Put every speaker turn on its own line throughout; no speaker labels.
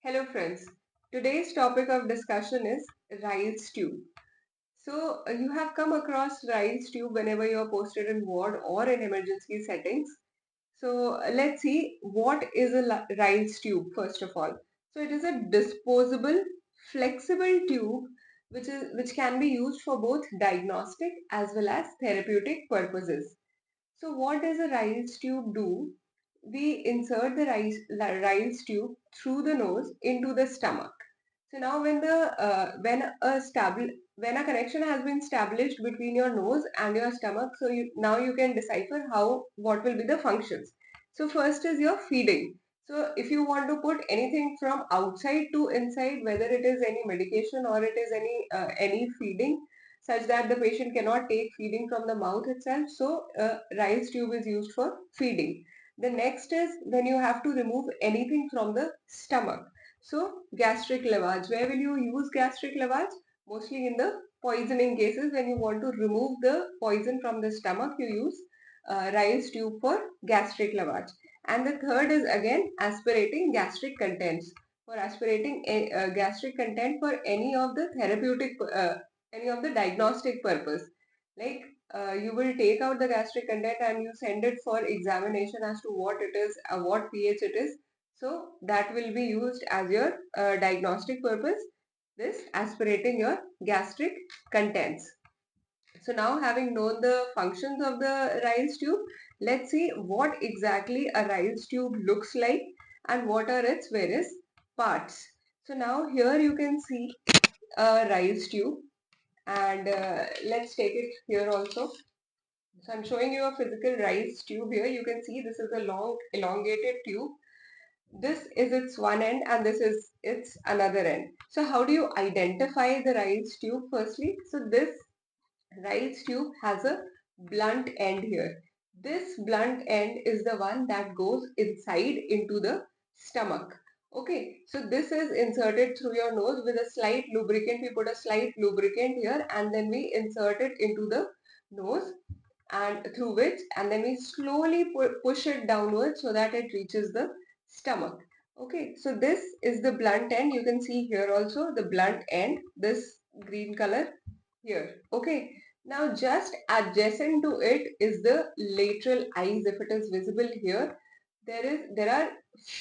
Hello friends. Today's topic of discussion is Ryle's tube. So you have come across Ryle's tube whenever you are posted in ward or in emergency settings. So let's see what is a Ryle's tube first of all. So it is a disposable, flexible tube which can be used for both diagnostic as well as therapeutic purposes. So what does a Ryle's tube do? We insert the Ryle's tube through the nose into the stomach. So now when a connection has been established between your nose and your stomach, so now you can decipher what will be the functions. So first is your feeding. So if you want to put anything from outside to inside, whether it is any medication or it is any feeding, such that the patient cannot take feeding from the mouth itself. So Ryle's tube is used for feeding. The next is when you have to remove anything from the stomach. So gastric lavage. Where will you use gastric lavage? Mostly in the poisoning cases. When you want to remove the poison from the stomach, you use Ryle's tube for gastric lavage. And the third is again aspirating gastric contents. For aspirating gastric content for any of the diagnostic purpose. Like you will take out the gastric content and you send it for examination as to what it is, what pH it is. So that will be used as your diagnostic purpose, this aspirating your gastric contents. So now having known the functions of the Ryle's tube, let's see what exactly a Ryle's tube looks like and what are its various parts. So now here you can see a Ryle's tube and let's take it here also. So I'm showing you a physical Ryle's tube here. You can see this is a long elongated tube. This is its one end and this is its another end. So how do you identify the Ryle's tube firstly? So this Ryle's tube has a blunt end here. This blunt end is the one that goes inside into the stomach. Okay, so this is inserted through your nose with a slight lubricant. We put a slight lubricant here and then we insert it into the nose and through which and then we slowly push it downwards so that it reaches the stomach. Okay, so this is the blunt end. You can see here also the blunt end, this green color here. Okay, now just adjacent to it is the lateral eyes. If it is visible here, there are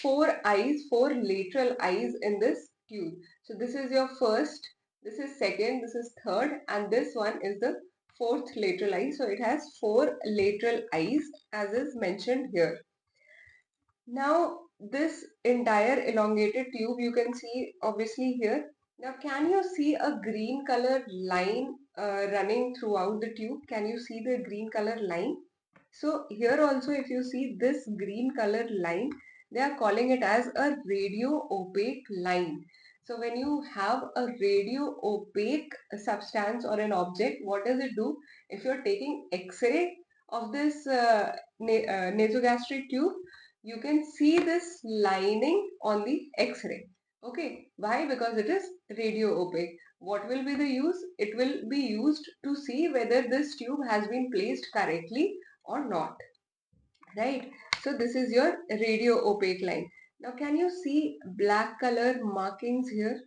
four lateral eyes in this tube. So this is your first, this is second, this is third, and this one is the fourth lateral eye. So it has four lateral eyes as is mentioned here. Now this entire elongated tube you can see obviously here. Now can you see a green color line running throughout the tube? Can you see the green color line? So here also if you see this green color line, they are calling it as a radio opaque line. So when you have a radio opaque substance or an object, what does it do? If you're taking X-ray of this nasogastric tube, you can see this lining on the X-ray. Okay, why? Because it is radio opaque. What will be the use? It will be used to see whether this tube has been placed correctly or not, right? So this is your radio opaque line. Now can you see black color markings here?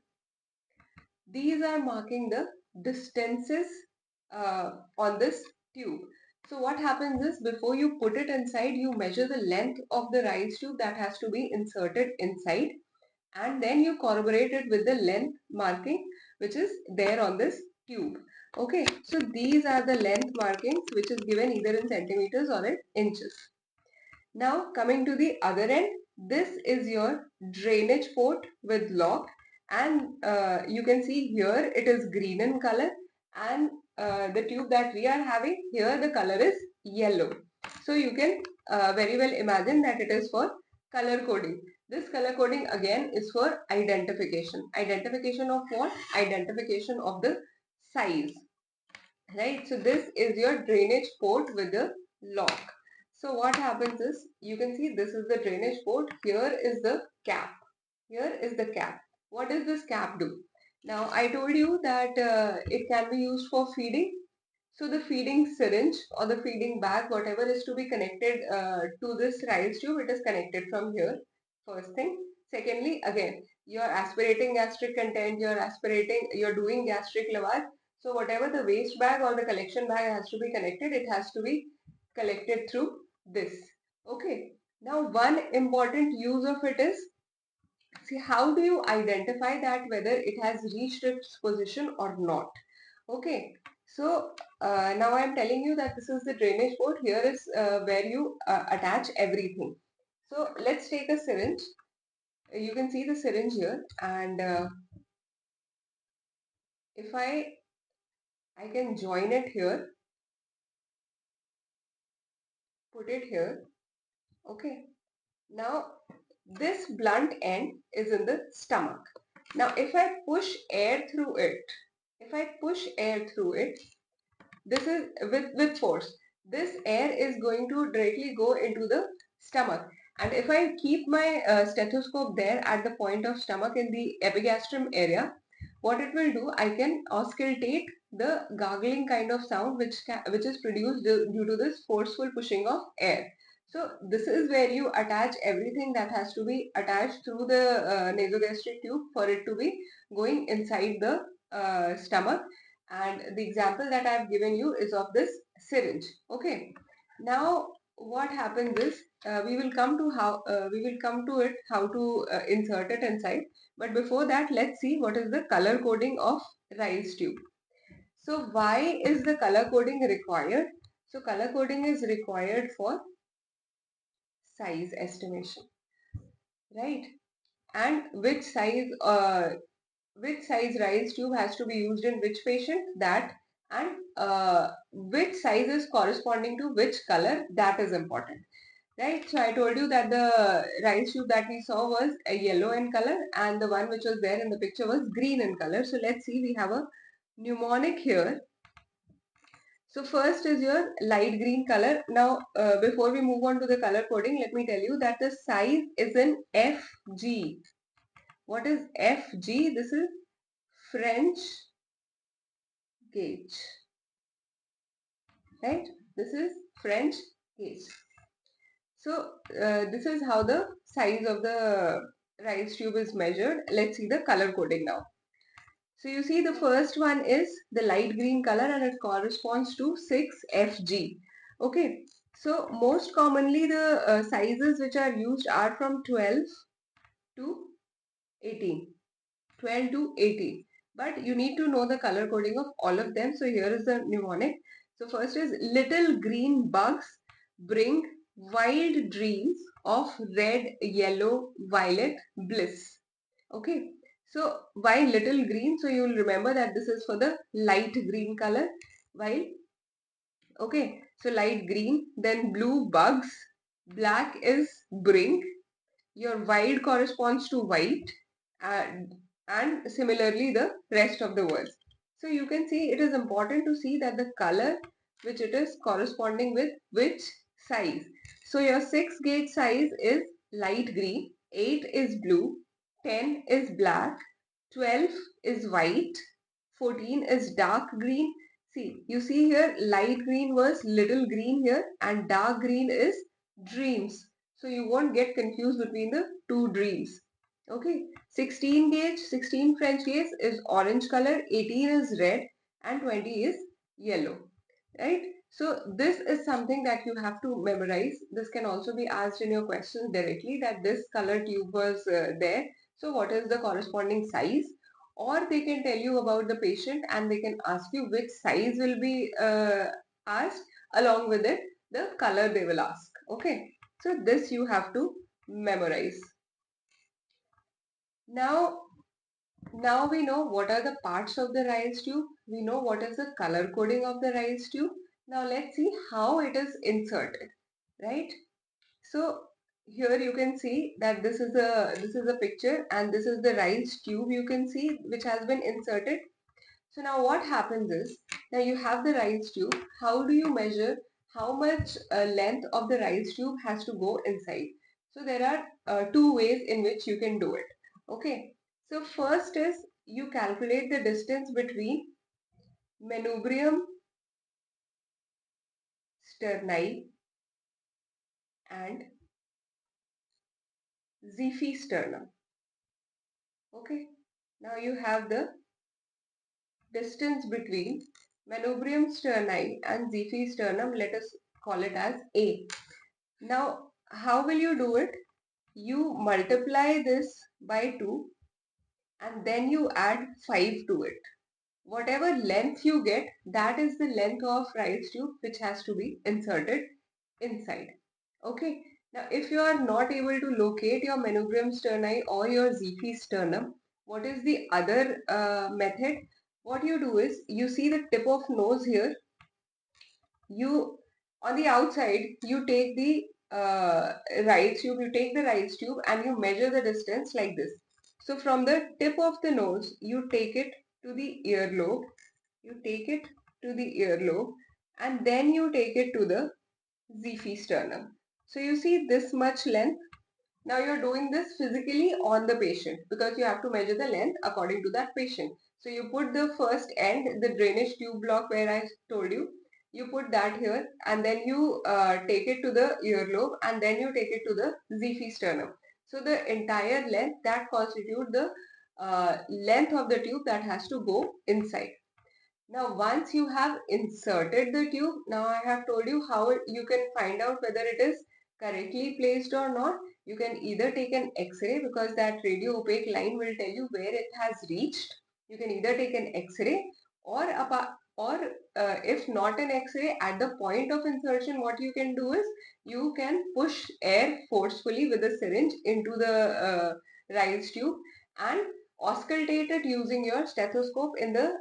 These are marking the distances on this tube. So what happens is before you put it inside, you measure the length of the Ryle's tube that has to be inserted inside, and then you corroborate it with the length marking which is there on this tube. Okay, so these are the length markings which is given either in centimeters or in inches. Now coming to the other end, this is your drainage port with lock, and you can see here it is green in color, and the tube that we are having here, the color is yellow. So you can very well imagine that it is for color coding. This color coding again is for identification. Identification of what? Identification of the size, right? So this is your drainage port with the lock. So what happens is, you can see this is the drainage port. Here is the cap. Here is the cap. What does this cap do? Now I told you that it can be used for feeding. So the feeding syringe or the feeding bag, whatever is to be connected to this Ryle's tube, it is connected from here. First thing. Secondly, again, you're aspirating gastric content, you're doing gastric lavage. So whatever the waste bag or the collection bag has to be connected, it has to be collected through this. Okay. Now, one important use of it is, see, how do you identify that whether it has reached its position or not? Okay. So now I'm telling you that this is the drainage port. Here is where you attach everything. So let's take a syringe. You can see the syringe here, and if I can join it here, put it here. Okay. Now this blunt end is in the stomach. Now if I push air through it, if I push air through it, this is with force. This air is going to directly go into the stomach. And if I keep my stethoscope there at the point of stomach in the epigastrium area, what it will do, I can auscultate the gargling kind of sound which is produced due to this forceful pushing of air. So this is where you attach everything that has to be attached through the nasogastric tube for it to be going inside the stomach. And the example that I have given you is of this syringe. Okay. Now what happens is we will come to it how to insert it inside. But before that, let's see what is the color coding of Reil's tube. So why is the color coding required? So color coding is required for size estimation, right? And which size Reil's tube has to be used in which patient, that, and which size is corresponding to which color, that is important, right? So I told you that the Reil's tube that we saw was a yellow in color, and the one which was there in the picture was green in color. So let's see, we have a mnemonic here. So first is your light green color. Now before we move on to the color coding, let me tell you that the size is in FG. What is FG? This is French gauge, right? This is French gauge. So this is how the size of the Reil's tube is measured. Let's see the color coding now. So you see the first one is the light green color and it corresponds to 6FG. Okay. So most commonly the sizes which are used are from 12 to 18. 12 to 18. But you need to know the color coding of all of them. So here is the mnemonic. So first is little green bugs bring wild dreams of red, yellow, violet bliss. Okay. So why little green? So you will remember that this is for the light green color. While, okay, so light green, then blue bugs, black is bring, your wild corresponds to white, and similarly the rest of the words. So you can see it is important to see that the color which it is corresponding with which size. So your 6 gauge size is light green, 8 is blue, 10 is black, 12 is white, 14 is dark green. See, you see here light green was little green here and dark green is dreams. So you won't get confused between the two dreams. Okay, 16 gauge, 16 French gauge is orange color, 18 is red and 20 is yellow, right? So this is something that you have to memorize. This can also be asked in your questions directly that this color tube was there. So what is the corresponding size? Or they can tell you about the patient and they can ask you which size will be asked, along with it the color they will ask. Okay, so this you have to memorize. Now we know what are the parts of the Reil's tube. We know what is the color coding of the Reil's tube. Now let's see how it is inserted, right? So here you can see that this is a picture and this is the Reil's tube you can see which has been inserted. So now what happens is, now you have the Reil's tube. How do you measure how much length of the Reil's tube has to go inside? So there are two ways in which you can do it. Okay. So first is you calculate the distance between manubrium sterni and Xiphisternum. Okay. Now you have the distance between manubrium sterni and Xiphi sternum. Let us call it as A. Now, how will you do it? You multiply this by 2 and then you add 5 to it. Whatever length you get, that is the length of Reitz tube which has to be inserted inside. Okay. Now, if you are not able to locate your manubrium sterni or your Xiphi sternum, what is the other method? What you do is, you see the tip of nose here. You, on the outside, you take the Reitz tube, you take the Reitz tube and you measure the distance like this. So from the tip of the nose, you take it to the earlobe, you take it to the earlobe, and then you take it to the Xiphi sternum. So you see this much length. Now you're doing this physically on the patient because you have to measure the length according to that patient. So you put the first end, the drainage tube block where I told you, you put that here and then you take it to the earlobe and then you take it to the Xiphi sternum. So the entire length that constitutes the length of the tube that has to go inside. Now, once you have inserted the tube, now I have told you how you can find out whether it is correctly placed or not. You can either take an X-ray because that radio opaque line will tell you where it has reached. You can either take an X-ray or if not an X-ray, at the point of insertion, what you can do is you can push air forcefully with a syringe into the Reitz tube and auscultate it using your stethoscope in the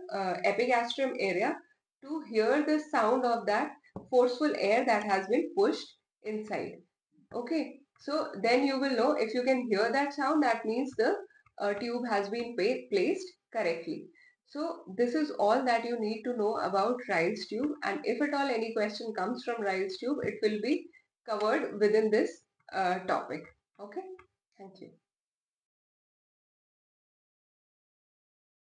epigastrum area to hear the sound of that forceful air that has been pushed inside. Okay, so then you will know if you can hear that sound, that means the tube has been placed correctly. So this is all that you need to know about Reitz tube, and if at all any question comes from Reitz tube, it will be covered within this topic. Okay, thank you.